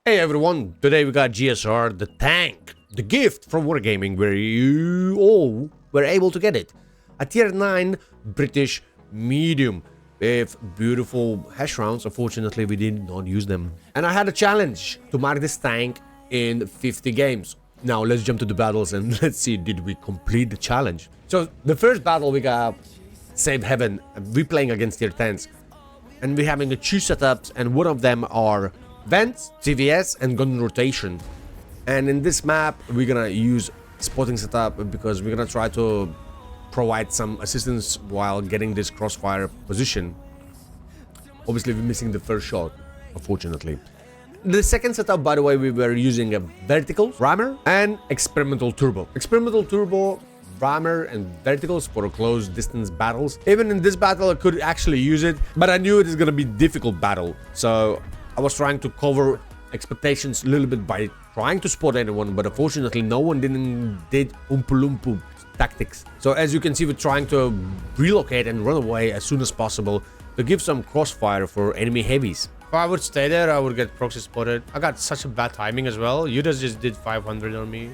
Hey everyone, today we got GSOR the TANK, the gift from Wargaming where you all were able to get it. A tier 9 British medium with beautiful HESH rounds. Unfortunately we did not use them. And I had a challenge to mark this tank in 50 games. Now let's jump to the battles and let's see did we complete the challenge. So the first battle we got Save Heaven, and we're playing against tier 10s. And we're having a two setups, and one of them are vents, CVS, and gun rotation. And in this map, we're gonna use spotting setup because we're gonna try to provide some assistance while getting this crossfire position. Obviously, we're missing the first shot, unfortunately. The second setup, by the way, we were using a vertical rammer and experimental turbo. Experimental turbo, rammer, and verticals for close distance battles. Even in this battle, I could actually use it, but I knew it is gonna be a difficult battle. So I was trying to cover expectations a little bit by trying to spot anyone, but unfortunately no one did umpu-lumpu tactics. So as you can see, we're trying to relocate and run away as soon as possible to give some crossfire for enemy heavies. If I would stay there, I would get proxy spotted. I got such a bad timing as well. Judas just did 500 on me.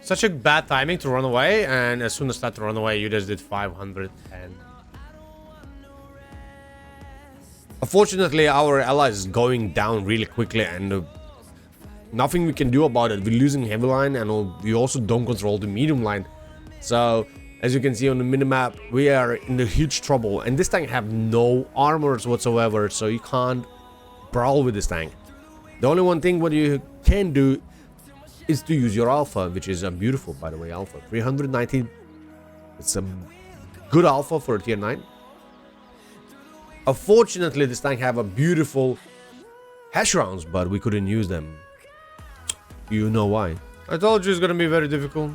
Such a bad timing to run away, and as soon as I started to run away, you just did 510. Unfortunately, our ally is going down really quickly, and nothing we can do about it. We're losing heavy line, and we also don't control the medium line. So, as you can see on the minimap, we are in a huge trouble. And this tank have no armors whatsoever, so you can't brawl with this tank. The only one thing what you can do is to use your alpha, which is a beautiful, by the way, alpha 390. It's a good alpha for a tier 9. Unfortunately, this tank have a beautiful HESH rounds, but we couldn't use them. You know why? I told you it's gonna be very difficult.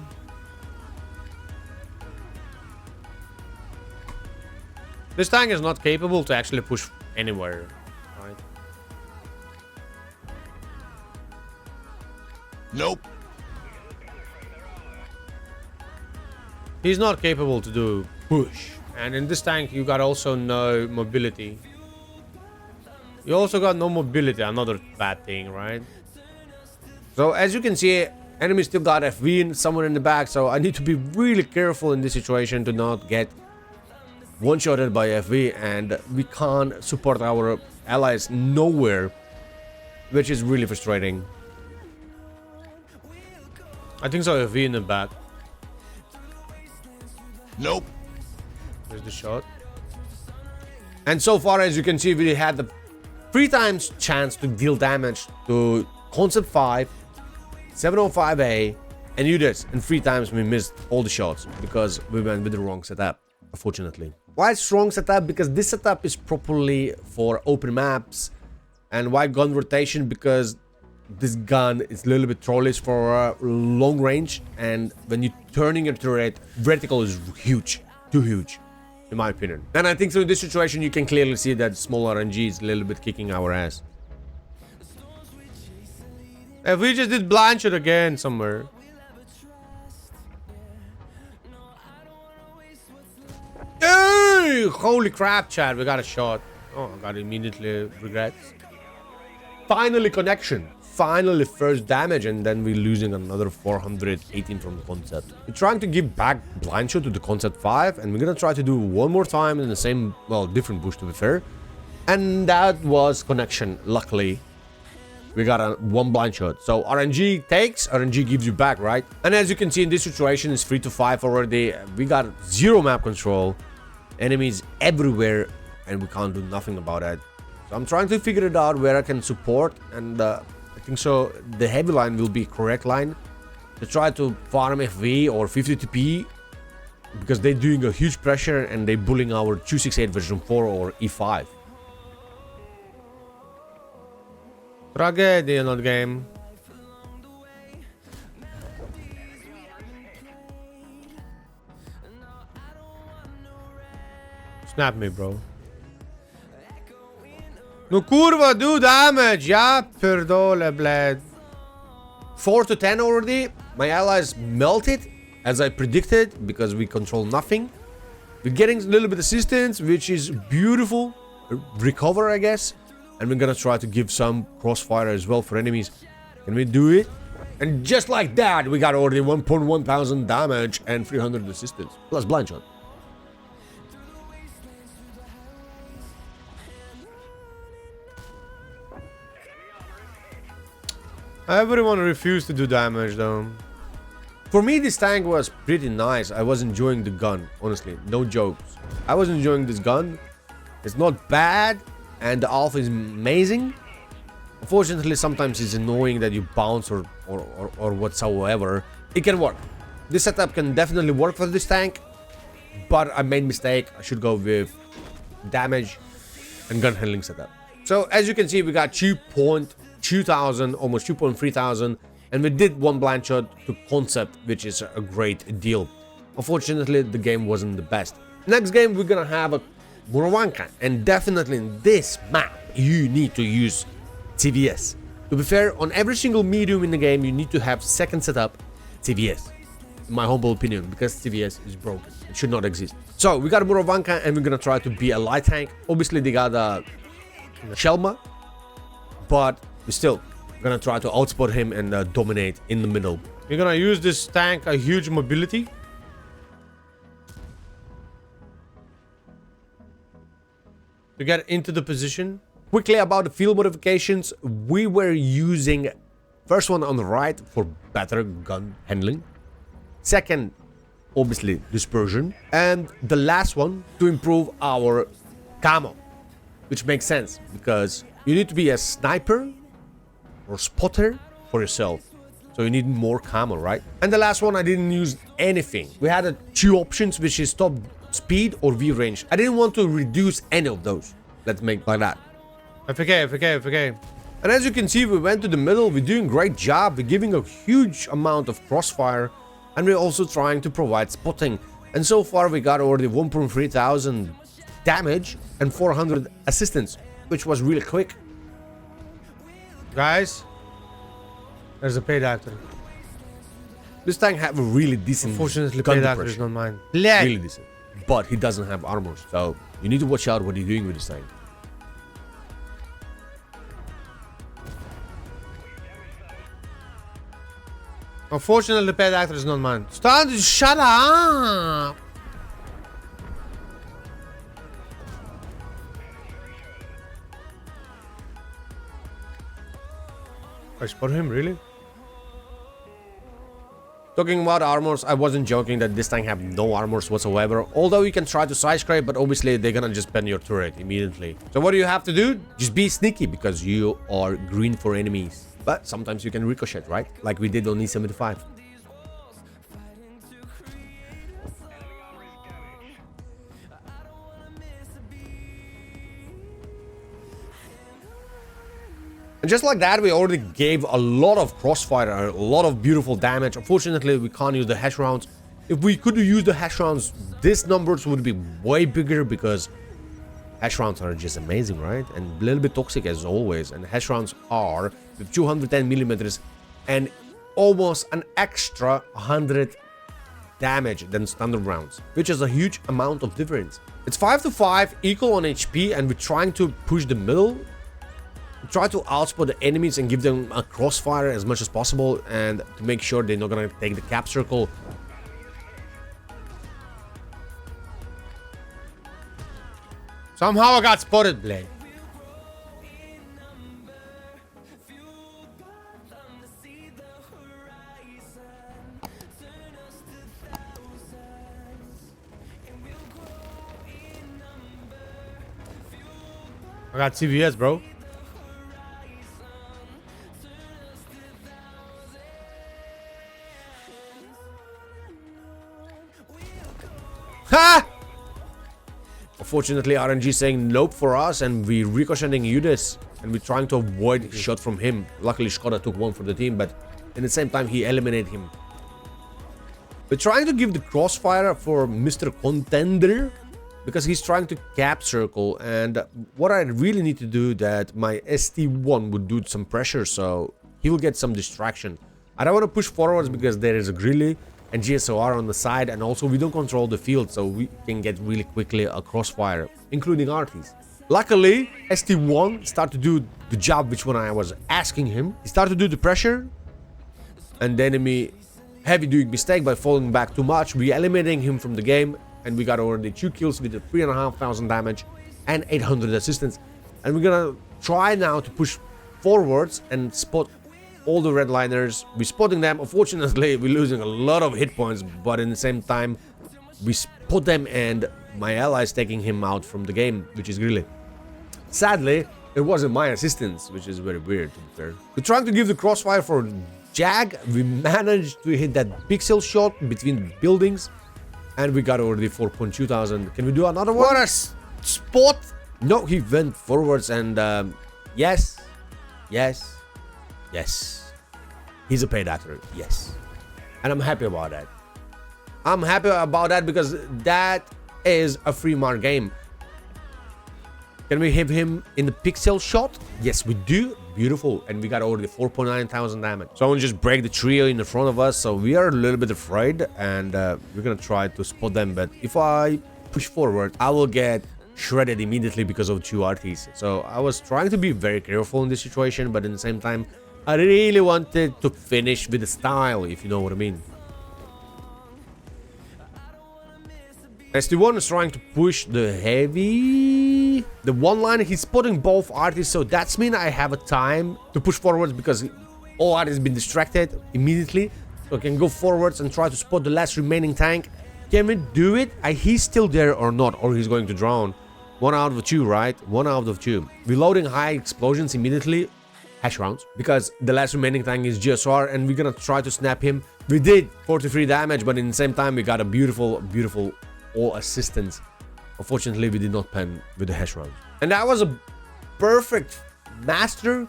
This tank is not capable to actually push anywhere. Nope. He's not capable to do push. And in this tank, you got also no mobility. You also got no mobility, another bad thing, right? So as you can see, enemy still got FV and someone in the back. So I need to be really careful in this situation to not get one-shotted by FV. And we can't support our allies nowhere, which is really frustrating. I think so, a V in the back. Nope. There's the shot. And so far, as you can see, we had the 3 times chance to deal damage to Concept 5, 705A, and Judas. And 3 times we missed all the shots because we went with the wrong setup, unfortunately. Why it's wrong setup? Because this setup is properly for open maps. And why gun rotation? Because this gun is a little bit trollish for long range, and when you're turning your turret, vertical is huge, too huge, in my opinion. And I think so in this situation you can clearly see that small RNG is a little bit kicking our ass. If we just did blind shot again somewhere. Hey! Holy crap, Chad, we got a shot. Oh, I got immediately regrets. Finally connection. Finally first damage, and then we're losing another 418 from the concept. We're trying to give back blind shot to the concept 5, and we're gonna try to do one more time in the same, well, different bush to be fair. And that was connection. Luckily, we got a 1 blind shot. So RNG takes, RNG gives you back, right? And as you can see in this situation, it's 3 to 5 already. We got 0 map control, enemies everywhere, and we can't do nothing about it. So I'm trying to figure it out where I can support, and I think so the heavy line will be correct line to try to farm FV or 50 TP, because they're doing a huge pressure and they're bullying our 268 version 4 or E5. Tragedy in that game. Snap me, bro. No kurwa, do damage, ja pierdolę, bled. 4 to 10 already. My allies melted as I predicted because we control nothing. We're getting a little bit of assistance, which is beautiful. Recover, I guess. And we're gonna try to give some crossfire as well for enemies. Can we do it? And just like that, we got already 1.1 thousand damage and 300 assistance. Plus blind shot. Everyone refused to do damage though. For me, this tank was pretty nice. I was enjoying the gun, honestly. No jokes. I was enjoying this gun. It's not bad, and the alpha is amazing. Unfortunately, sometimes it's annoying that you bounce or whatsoever. It can work. This setup can definitely work for this tank, but I made a mistake. I should go with damage and gun handling setup. So as you can see, we got 2.2 thousand, almost 2.3 thousand, and we did one blind shot to concept, which is a great deal. Unfortunately, the game wasn't the best. Next game, we're gonna have a Murovanka, and definitely in this map, you need to use TVS. To be fair, on every single medium in the game, you need to have second setup TVS. In my humble opinion, because TVS is broken. It should not exist. So, we got Murovanka, and we're gonna try to be a light tank. Obviously, they got a Shelma, but we're still gonna try to outspot him and dominate in the middle. We're gonna use this tank a huge mobility. To get into the position. Quickly about the field modifications, we were using first one on the right for better gun handling. Second, obviously dispersion. And the last one to improve our camo. Which makes sense because you need to be a sniper or spotter for yourself. So you need more camo, right? And the last one, I didn't use anything. We had two options, which is top speed or V range. I didn't want to reduce any of those. Let's make like that. FK. And as you can see, we went to the middle. We're doing a great job. We're giving a huge amount of crossfire. And we're also trying to provide spotting. And so far, we got already 1.3 thousand damage and 400 assistance, which was really quick. Guys, there's a paid actor. This tank have a really decent Unfortunately, gun paid actor depression. is not mine. Really decent. But he doesn't have armor, so you need to watch out what you're doing with this tank. Unfortunately, the paid actor is not mine. Shut up! I spot him, really? Talking about armors, I wasn't joking that this tank have no armors whatsoever. Although you can try to side scrape, but obviously they're gonna just bend your turret immediately. So what do you have to do? Just be sneaky because you are green for enemies. But sometimes you can ricochet, right? Like we did on E75. And just like that, we already gave a lot of crossfire, a lot of beautiful damage. Unfortunately, we can't use the HESH rounds. If we could use the HESH rounds, these numbers would be way bigger because HESH rounds are just amazing, right? And a little bit toxic as always. And HESH rounds are with 210 millimeters and almost an extra 100 damage than standard rounds, which is a huge amount of difference. It's 5 to 5, equal on HP, and we're trying to push the middle. Try to outspot the enemies and give them a crossfire as much as possible, and to make sure they're not gonna take the cap circle. Somehow I got spotted, Blade. I got CVS, bro. Ha! Unfortunately, RNG saying nope for us, and we ricocheting Judas, and we're trying to avoid shot from him. Luckily, Skoda took one for the team, but at the same time, he eliminated him. We're trying to give the crossfire for Mr. Contender, because he's trying to cap circle, and what I really need to do that my ST1 would do some pressure, so he will get some distraction. I don't want to push forwards because there is a Grilly, and GSOR on the side, and also we don't control the field, so we can get really quickly a crossfire, including arties. Luckily, ST1 started to do the job which one I was asking him. He started to do the pressure, and the enemy heavy doing mistake by falling back too much. We eliminating him from the game, and we got already 2 kills with the 3,500 damage and 800 assistance. And we're gonna try now to push forwards and spot all the redliners. We're spotting them. Unfortunately, we're losing a lot of hit points, but in the same time, we spot them, and my ally is taking him out from the game, which is really sadly. It wasn't my assistance, which is very weird to be fair. We're trying to give the crossfire for Jag. We managed to hit that pixel shot between the buildings, and we got already 4.2 thousand. Can we do another one? What a spot! No, he went forwards, and yes, he's a paid actor, yes, and I'm happy about that. I'm happy about that because that is a free mark game. Can we hit him in the pixel shot? Yes, we do. Beautiful. And we got already 4.9 thousand damage. Someone just break the trio in the front of us, so we are a little bit afraid, and we're gonna try to spot them. But if I push forward, I will get shredded immediately because of 2 RTs. So I was trying to be very careful in this situation, but at the same time, I really wanted to finish with the style, if you know what I mean. ST1 is trying to push the heavy. The one line, he's spotting both artists, so that's mean I have a time to push forwards because all artists been distracted immediately. So I can go forwards and try to spot the last remaining tank. Can we do it? He's still there or not, or he's going to drown. 1 out of 2, right? 1 out of 2. Reloading high explosions immediately. HESH rounds, because the last remaining tank is GSOR, and we're gonna try to snap him. We did 43 damage, but in the same time we got a beautiful all assistance. Unfortunately, we did not pen with the HESH round. And that was a perfect master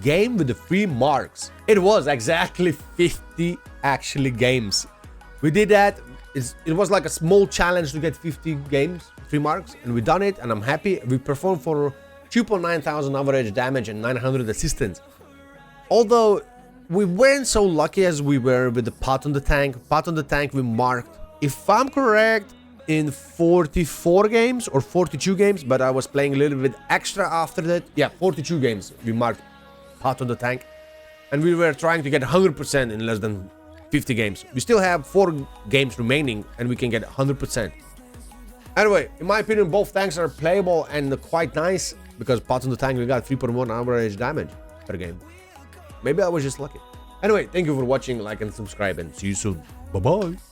game with the 3 marks. It was exactly 50 actually games. We did that. It was like a small challenge to get 50 games, 3 marks, and we done it, and I'm happy. We performed for 2.9 thousand average damage and 900 assistance. Although we weren't so lucky as we were with the pot on the tank. Pot on the tank we marked, if I'm correct, in 44 games or 42 games, but I was playing a little bit extra after that. Yeah, 42 games we marked pot on the tank, and we were trying to get 100% in less than 50 games. We still have 4 games remaining, and we can get 100%. Anyway, in my opinion, both tanks are playable and quite nice, because pot on the tank we got 3.1 average damage per game. Maybe I was just lucky. Anyway, thank you for watching, like and subscribe, and see you soon. Bye bye.